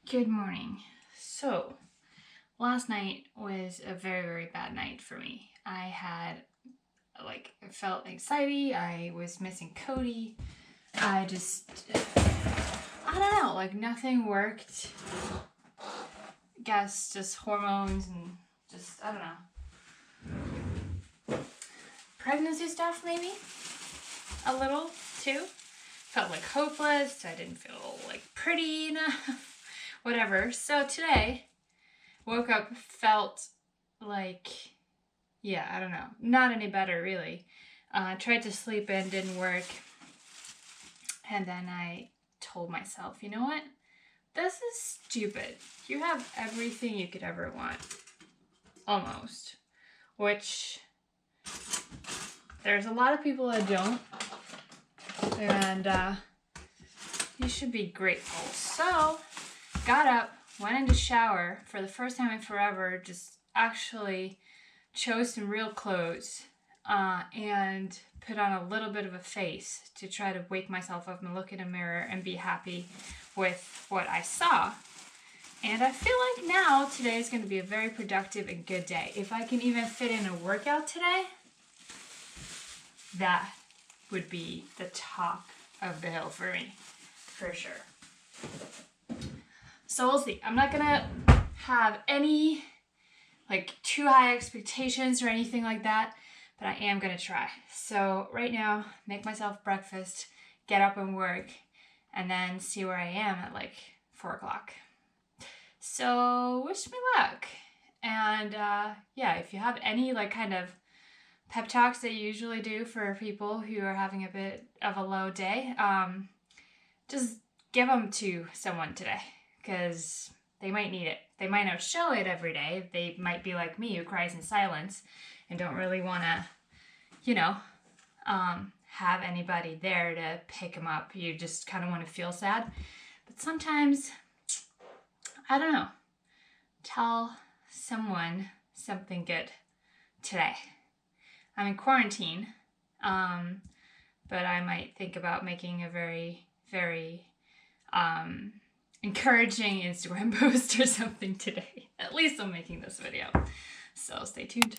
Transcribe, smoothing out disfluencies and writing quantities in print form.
Good morning. So, last night was a very, very bad night for me. I felt anxiety. I was missing Cody. I don't know, nothing worked. Guess just hormones and I don't know. Pregnancy stuff, maybe? A little, too. Felt hopeless. I didn't feel pretty enough. Whatever. So today, woke up, felt I don't know, not any better really. Tried to sleep in, didn't work. And then I told myself, you know what? This is stupid. You have everything you could ever want. Almost. Which, there's a lot of people that don't. And you should be grateful. So, got up, went into shower for the first time in forever, just actually chose some real clothes and put on a little bit of a face to try to wake myself up and look in a mirror and be happy with what I saw. And I feel like now today is going to be a very productive and good day. If I can even fit in a workout today, that would be the top of the hill for me, for sure. So we'll see. I'm not gonna have any too high expectations or anything like that, but I am gonna try. So right now, make myself breakfast, get up and work, and then see where I am at 4 o'clock. So wish me luck. And yeah, if you have any kind of pep talks that you usually do for people who are having a bit of a low day, just give them to someone today, because they might need it. They might not show it every day. They might be like me, who cries in silence and don't really want to, have anybody there to pick them up. You just kind of want to feel sad. But sometimes, I don't know, tell someone something good today. I'm in quarantine, but I might think about making a very, very encouraging Instagram post or something today. At least I'm making this video. So stay tuned.